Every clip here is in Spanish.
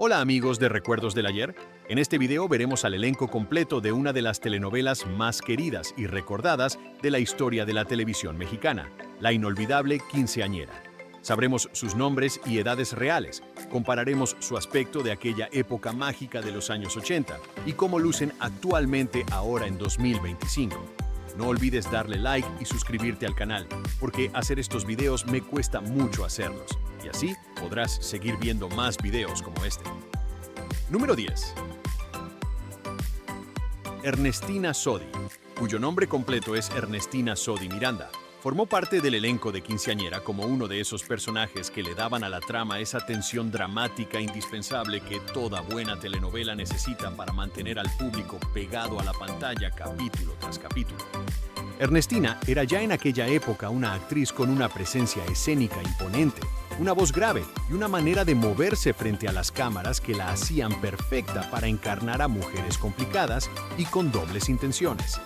Hola amigos de Recuerdos del Ayer. En este video veremos al elenco completo de una de las telenovelas más queridas y recordadas de la historia de la televisión mexicana, la inolvidable Quinceañera. Sabremos sus nombres y edades reales, compararemos su aspecto de aquella época mágica de los años 80 y cómo lucen actualmente ahora en 2025. No olvides darle like y suscribirte al canal, porque hacer estos videos me cuesta mucho hacerlos, y así podrás seguir viendo más videos como este. Número 10. Ernestina Sodi, cuyo nombre completo es Ernestina Sodi Miranda. Formó parte del elenco de Quinceañera como uno de esos personajes que le daban a la trama esa tensión dramática indispensable que toda buena telenovela necesita para mantener al público pegado a la pantalla capítulo tras capítulo. Ernestina era ya en aquella época una actriz con una presencia escénica imponente, una voz grave y una manera de moverse frente a las cámaras que la hacían perfecta para encarnar a mujeres complicadas y con dobles intenciones.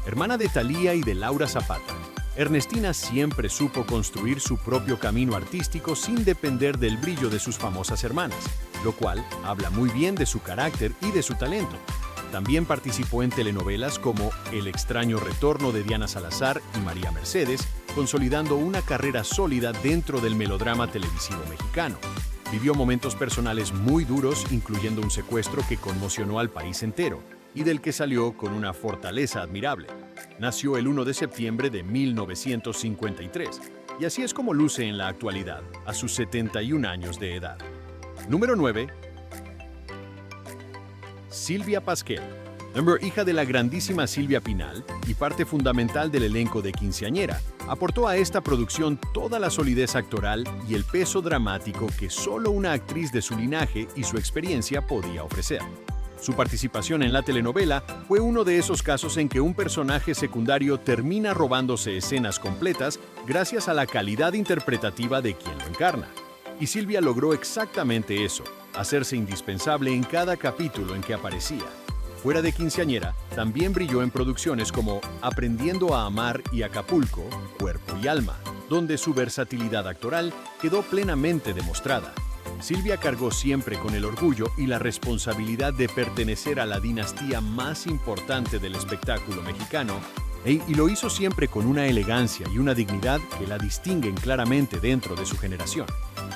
Hermana de Thalía y de Laura Zapata, Ernestina siempre supo construir su propio camino artístico sin depender del brillo de sus famosas hermanas, lo cual habla muy bien de su carácter y de su talento. También participó en telenovelas como El extraño retorno de Diana Salazar y María Mercedes, consolidando una carrera sólida dentro del melodrama televisivo mexicano. Vivió momentos personales muy duros, incluyendo un secuestro que conmocionó al país entero y del que salió con una fortaleza admirable. Nació el 1 de septiembre de 1953, y así es como luce en la actualidad, a sus 71 años de edad. Número 9. Silvia Pasquel. Hija de la grandísima Silvia Pinal y parte fundamental del elenco de Quinceañera, aportó a esta producción toda la solidez actoral y el peso dramático que solo una actriz de su linaje y su experiencia podía ofrecer. Su participación en la telenovela fue uno de esos casos en que un personaje secundario termina robándose escenas completas gracias a la calidad interpretativa de quien lo encarna. Y Silvia logró exactamente eso, hacerse indispensable en cada capítulo en que aparecía. Fuera de Quinceañera, también brilló en producciones como Aprendiendo a Amar y Acapulco, Cuerpo y Alma, donde su versatilidad actoral quedó plenamente demostrada. Silvia cargó siempre con el orgullo y la responsabilidad de pertenecer a la dinastía más importante del espectáculo mexicano, y lo hizo siempre con una elegancia y una dignidad que la distinguen claramente dentro de su generación.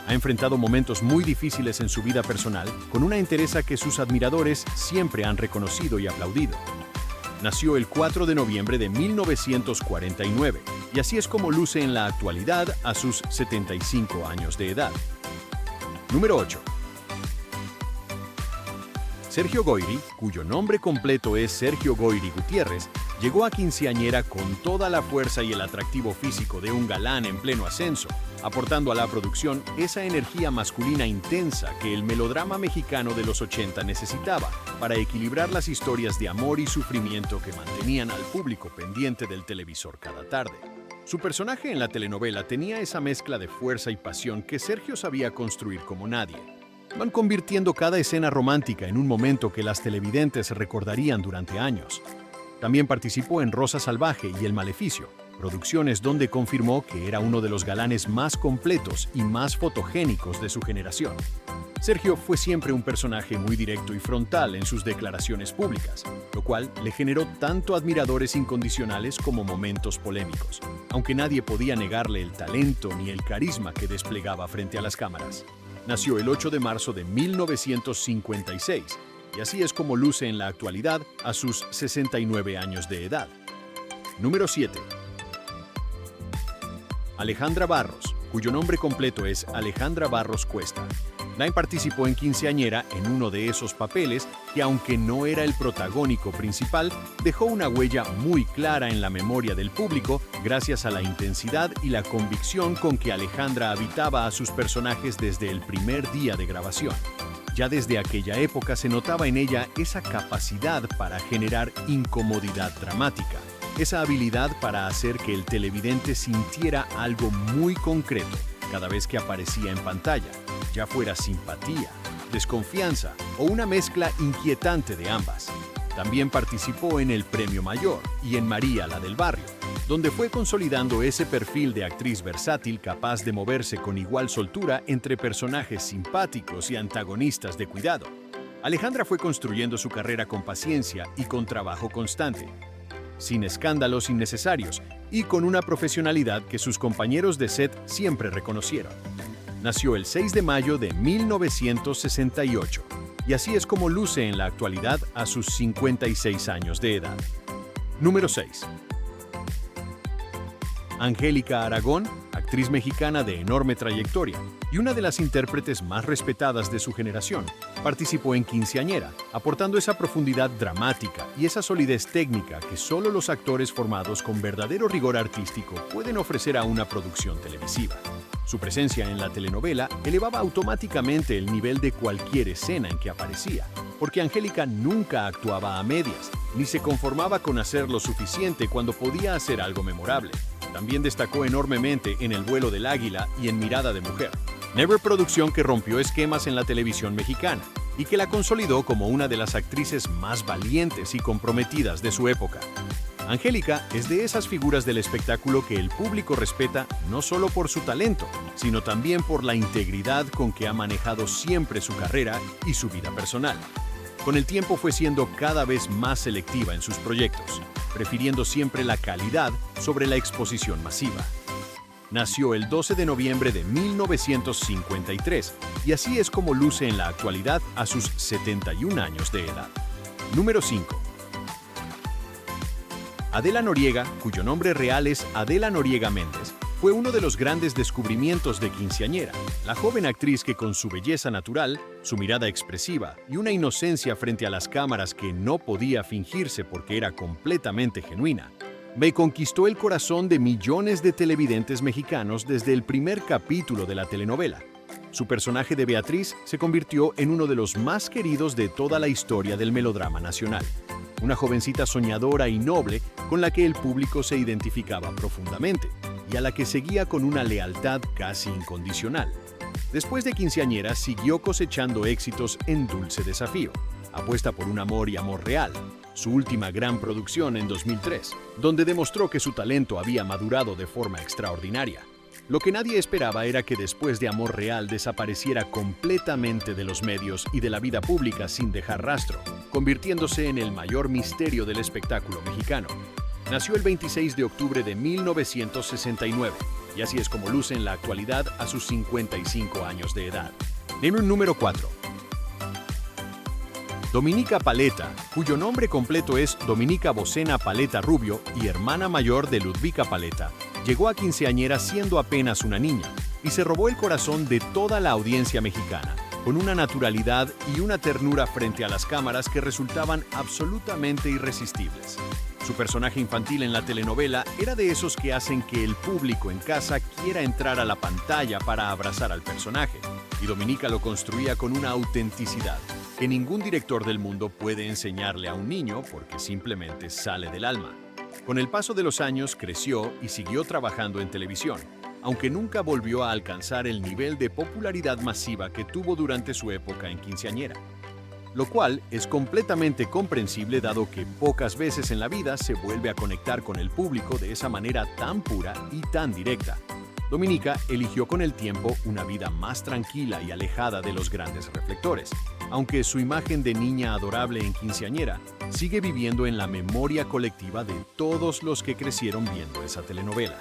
Ha enfrentado momentos muy difíciles en su vida personal, con una entereza que sus admiradores siempre han reconocido y aplaudido. Nació el 4 de noviembre de 1949, y así es como luce en la actualidad a sus 75 años de edad. Número 8. Sergio Goyri, cuyo nombre completo es Sergio Goyri Gutiérrez, llegó a Quinceañera con toda la fuerza y el atractivo físico de un galán en pleno ascenso, aportando a la producción esa energía masculina intensa que el melodrama mexicano de los 80 necesitaba para equilibrar las historias de amor y sufrimiento que mantenían al público pendiente del televisor cada tarde. Su personaje en la telenovela tenía esa mezcla de fuerza y pasión que Sergio sabía construir como nadie. Van convirtiendo cada escena romántica en un momento que las televidentes recordarían durante años. También participó en Rosa Salvaje y El Maleficio, producciones donde confirmó que era uno de los galanes más completos y más fotogénicos de su generación. Sergio fue siempre un personaje muy directo y frontal en sus declaraciones públicas, lo cual le generó tanto admiradores incondicionales como momentos polémicos, aunque nadie podía negarle el talento ni el carisma que desplegaba frente a las cámaras. Nació el 8 de marzo de 1956, y así es como luce en la actualidad a sus 69 años de edad. Número 7. Alejandra Barros, cuyo nombre completo es Alejandra Barros Cuesta. Participó en Quinceañera en uno de esos papeles que, aunque no era el protagónico principal, dejó una huella muy clara en la memoria del público gracias a la intensidad y la convicción con que Alejandra habitaba a sus personajes desde el primer día de grabación. Ya desde aquella época se notaba en ella esa capacidad para generar incomodidad dramática, esa habilidad para hacer que el televidente sintiera algo muy concreto cada vez que aparecía en pantalla, ya fuera simpatía, desconfianza o una mezcla inquietante de ambas. También participó en El Premio Mayor y en María la del Barrio, donde fue consolidando ese perfil de actriz versátil capaz de moverse con igual soltura entre personajes simpáticos y antagonistas de cuidado. Alejandra fue construyendo su carrera con paciencia y con trabajo constante, sin escándalos innecesarios y con una profesionalidad que sus compañeros de set siempre reconocieron. Nació el 6 de mayo de 1968 y así es como luce en la actualidad a sus 56 años de edad. Número 6. Angélica Aragón, actriz mexicana de enorme trayectoria y una de las intérpretes más respetadas de su generación, participó en Quinceañera, aportando esa profundidad dramática y esa solidez técnica que solo los actores formados con verdadero rigor artístico pueden ofrecer a una producción televisiva. Su presencia en la telenovela elevaba automáticamente el nivel de cualquier escena en que aparecía, porque Angélica nunca actuaba a medias, ni se conformaba con hacer lo suficiente cuando podía hacer algo memorable. También destacó enormemente en El vuelo del águila y en Mirada de mujer. Never producción que rompió esquemas en la televisión mexicana y que la consolidó como una de las actrices más valientes y comprometidas de su época. Angélica es de esas figuras del espectáculo que el público respeta no solo por su talento, sino también por la integridad con que ha manejado siempre su carrera y su vida personal. Con el tiempo fue siendo cada vez más selectiva en sus proyectos, prefiriendo siempre la calidad sobre la exposición masiva. Nació el 12 de noviembre de 1953 y así es como luce en la actualidad a sus 71 años de edad. Número 5. Adela Noriega, cuyo nombre real es Adela Noriega Méndez, fue uno de los grandes descubrimientos de Quinceañera, la joven actriz que con su belleza natural, su mirada expresiva y una inocencia frente a las cámaras que no podía fingirse porque era completamente genuina, me conquistó el corazón de millones de televidentes mexicanos desde el primer capítulo de la telenovela. Su personaje de Beatriz se convirtió en uno de los más queridos de toda la historia del melodrama nacional. Una jovencita soñadora y noble con la que el público se identificaba profundamente y a la que seguía con una lealtad casi incondicional. Después de Quinceañera siguió cosechando éxitos en Dulce Desafío, Apuesta por un amor y amor real, su última gran producción en 2003, donde demostró que su talento había madurado de forma extraordinaria. Lo que nadie esperaba era que después de Amor Real desapareciera completamente de los medios y de la vida pública sin dejar rastro, convirtiéndose en el mayor misterio del espectáculo mexicano. Nació el 26 de octubre de 1969 y así es como luce en la actualidad a sus 55 años de edad. Número 4. Dominica Paleta, cuyo nombre completo es Dominica Bocena Paleta Rubio y hermana mayor de Ludvika Paleta, llegó a Quinceañera siendo apenas una niña y se robó el corazón de toda la audiencia mexicana, con una naturalidad y una ternura frente a las cámaras que resultaban absolutamente irresistibles. Su personaje infantil en la telenovela era de esos que hacen que el público en casa quiera entrar a la pantalla para abrazar al personaje, y Dominica lo construía con una autenticidad que ningún director del mundo puede enseñarle a un niño porque simplemente sale del alma. Con el paso de los años creció y siguió trabajando en televisión, aunque nunca volvió a alcanzar el nivel de popularidad masiva que tuvo durante su época en Quinceañera. Lo cual es completamente comprensible dado que pocas veces en la vida se vuelve a conectar con el público de esa manera tan pura y tan directa. Dominica eligió con el tiempo una vida más tranquila y alejada de los grandes reflectores, aunque su imagen de niña adorable en Quinceañera sigue viviendo en la memoria colectiva de todos los que crecieron viendo esa telenovela.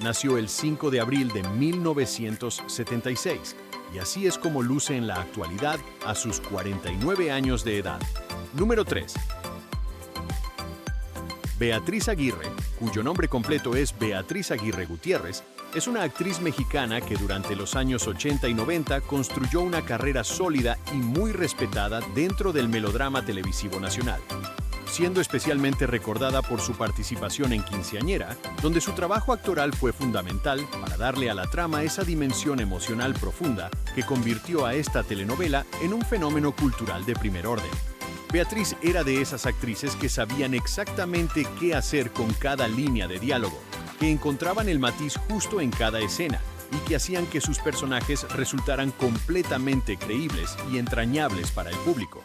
Nació el 5 de abril de 1976 y así es como luce en la actualidad a sus 49 años de edad. Número 3. Beatriz Aguirre, cuyo nombre completo es Beatriz Aguirre Gutiérrez, es una actriz mexicana que durante los años 80 y 90 construyó una carrera sólida y muy respetada dentro del melodrama televisivo nacional, siendo especialmente recordada por su participación en Quinceañera, donde su trabajo actoral fue fundamental para darle a la trama esa dimensión emocional profunda que convirtió a esta telenovela en un fenómeno cultural de primer orden. Beatriz era de esas actrices que sabían exactamente qué hacer con cada línea de diálogo, que encontraban el matiz justo en cada escena y que hacían que sus personajes resultaran completamente creíbles y entrañables para el público.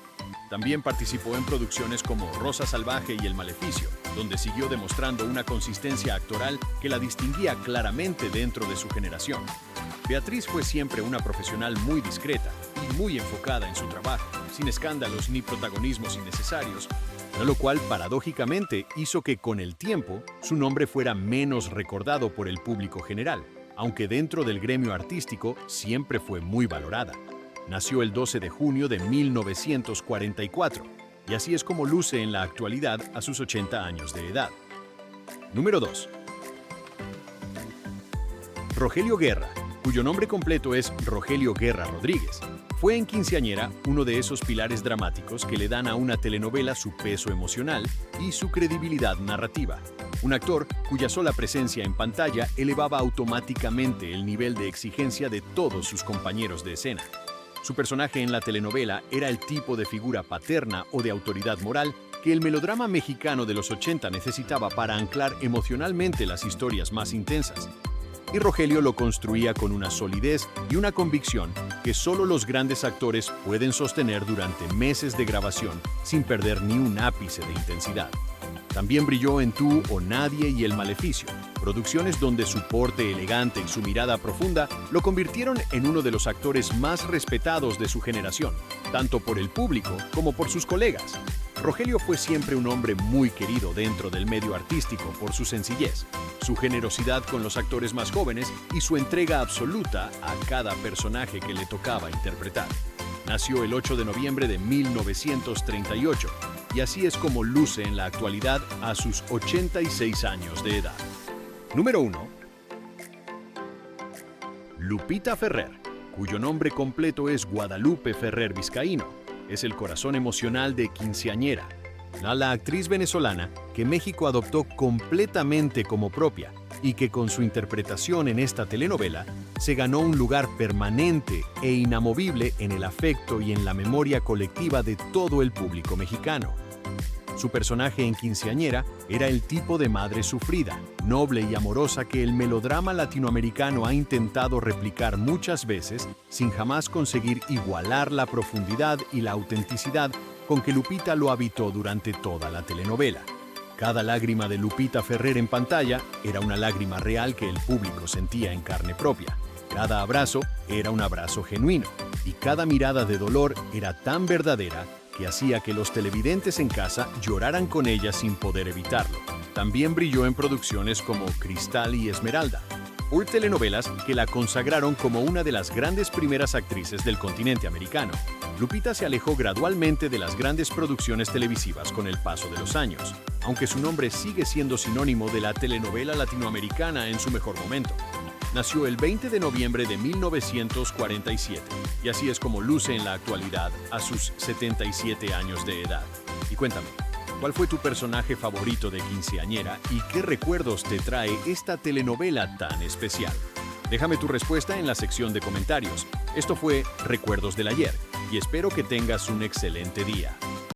También participó en producciones como Rosa Salvaje y El Maleficio, donde siguió demostrando una consistencia actoral que la distinguía claramente dentro de su generación. Beatriz fue siempre una profesional muy discreta y muy enfocada en su trabajo, sin escándalos ni protagonismos innecesarios, lo cual paradójicamente hizo que con el tiempo su nombre fuera menos recordado por el público general, aunque dentro del gremio artístico siempre fue muy valorada. Nació el 12 de junio de 1944, y así es como luce en la actualidad a sus 80 años de edad. Número 2. Rogelio Guerra, cuyo nombre completo es Rogelio Guerra Rodríguez. Fue en Quinceañera uno de esos pilares dramáticos que le dan a una telenovela su peso emocional y su credibilidad narrativa. Un actor cuya sola presencia en pantalla elevaba automáticamente el nivel de exigencia de todos sus compañeros de escena. Su personaje en la telenovela era el tipo de figura paterna o de autoridad moral que el melodrama mexicano de los 80 necesitaba para anclar emocionalmente las historias más intensas. Y Rogelio lo construía con una solidez y una convicción que solo los grandes actores pueden sostener durante meses de grabación sin perder ni un ápice de intensidad. También brilló en Tú o Nadie y El Maleficio, producciones donde su porte elegante y su mirada profunda lo convirtieron en uno de los actores más respetados de su generación, tanto por el público como por sus colegas. Rogelio fue siempre un hombre muy querido dentro del medio artístico por su sencillez, su generosidad con los actores más jóvenes y su entrega absoluta a cada personaje que le tocaba interpretar. Nació el 8 de noviembre de 1938 y así es como luce en la actualidad a sus 86 años de edad. Número 1. Lupita Ferrer, cuyo nombre completo es Guadalupe Ferrer Vizcaíno. Es el corazón emocional de Quinceañera, la actriz venezolana que México adoptó completamente como propia y que con su interpretación en esta telenovela se ganó un lugar permanente e inamovible en el afecto y en la memoria colectiva de todo el público mexicano. Su personaje en Quinceañera era el tipo de madre sufrida, noble y amorosa que el melodrama latinoamericano ha intentado replicar muchas veces sin jamás conseguir igualar la profundidad y la autenticidad con que Lupita lo habitó durante toda la telenovela. Cada lágrima de Lupita Ferrer en pantalla era una lágrima real que el público sentía en carne propia. Cada abrazo era un abrazo genuino y cada mirada de dolor era tan verdadera que hacía que los televidentes en casa lloraran con ella sin poder evitarlo. También brilló en producciones como Cristal y Esmeralda, o telenovelas que la consagraron como una de las grandes primeras actrices del continente americano. Lupita se alejó gradualmente de las grandes producciones televisivas con el paso de los años, aunque su nombre sigue siendo sinónimo de la telenovela latinoamericana en su mejor momento. Nació el 20 de noviembre de 1947 y así es como luce en la actualidad a sus 77 años de edad. Y cuéntame, ¿cuál fue tu personaje favorito de Quinceañera y qué recuerdos te trae esta telenovela tan especial? Déjame tu respuesta en la sección de comentarios. Esto fue Recuerdos del Ayer y espero que tengas un excelente día.